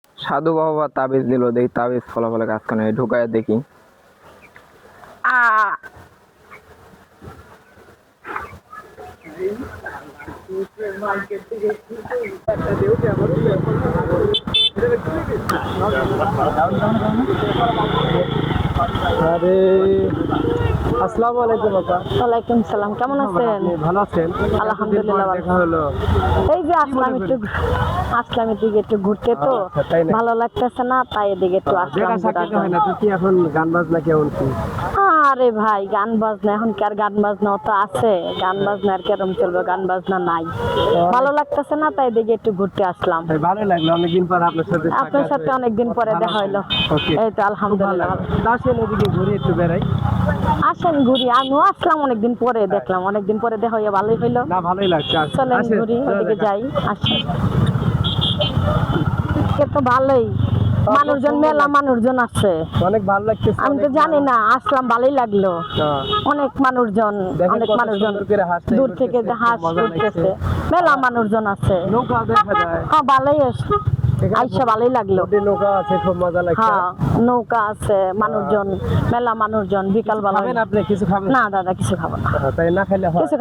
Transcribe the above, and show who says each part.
Speaker 1: সাধু বাবা তাবিজ দিল, দেখি তাবিজ ফলাফলে কাজ করে নাকি, ঢুকায় দেখি।
Speaker 2: আরে আসসালামু আলাইকুম আপা।
Speaker 3: ওয়ালাইকুম সালাম, কেমন আছেন?
Speaker 2: আপনি ভালো আছেন?
Speaker 3: আলহামদুলিল্লাহ ভালো।
Speaker 2: দেখা হলো।
Speaker 3: এই যে আসলাম এদিকে একটু ঘুরতে, তো
Speaker 2: আচ্ছা, তাই নাকি?
Speaker 3: ভালো লাগতেছে না, তাই এদিকে একটু আসলাম
Speaker 2: দেখা সাক্ষাৎ হয় না, তুই কি এখন গান বাজনা কেমন কি?
Speaker 3: আরে ভাই, গান বাজনা এখন কি আর গান বাজনা তো আছে? গান বাজনা আর কেরম চলবে, গান বাজনা নাই, ভালো লাগতেছে না, তাই এদিকে একটু ঘুরতে আসলাম।
Speaker 2: ভাই ভালো লাগলো, অনেকদিন পর আপনার সাথে
Speaker 3: আপনার সাথে অনেকদিন পরে দেখা হইলো।
Speaker 2: ওকে,
Speaker 3: এই তো আলহামদুলিল্লাহ।
Speaker 2: আসেন এদিকে ঘুরে একটু বেড়াই।
Speaker 3: আসেন ঘুরি, আমিও আসলাম অনেকদিন পরে, দেখলাম অনেকদিন পরে দেখা হইয়া ভালোই হইলো।
Speaker 2: না ভালোই লাগছে।
Speaker 3: চলেন
Speaker 2: আসেন,
Speaker 3: ঘুরি,
Speaker 2: চলে
Speaker 3: ওদিকে
Speaker 2: যাক।
Speaker 3: যাই। আসেন, এ তো ভালোই মানুষজন, মেলা মানুষজন আছে।
Speaker 2: অনেক ভালো লাগছে।
Speaker 3: আমি তো জানি না, আসলাম ভালোই লাগলো।
Speaker 2: হ্যাঁ।
Speaker 3: অনেক মানুষজন,
Speaker 2: দেখেন
Speaker 3: অনেক
Speaker 2: কত
Speaker 3: মানুষজন
Speaker 2: সুন্দর করে হাঁসটাই
Speaker 3: দূর থেকে
Speaker 2: উঠতেছে,
Speaker 3: হাঁস
Speaker 2: মজা
Speaker 3: উঠতেছে,
Speaker 2: লাগছে।
Speaker 3: মেলা মানুষজন আছে।
Speaker 2: নৌকা দেখা যায়।
Speaker 3: হ্যাঁ ভালোই আছে,
Speaker 2: এখানে
Speaker 3: আইসা ভালোই লাগলো।
Speaker 2: বোটে নৌকা আছে, খুব মজা লাগছে।
Speaker 3: হ্যাঁ নৌকা আছে, মানুষজন, মেলা মানুষজন, বিকাল বেলা।
Speaker 2: খাবেন আপনি? কিছু খাবেন?
Speaker 3: না দাদা, কিছু খাবো না,
Speaker 2: তাই না খাইলে হয়?
Speaker 3: কিছু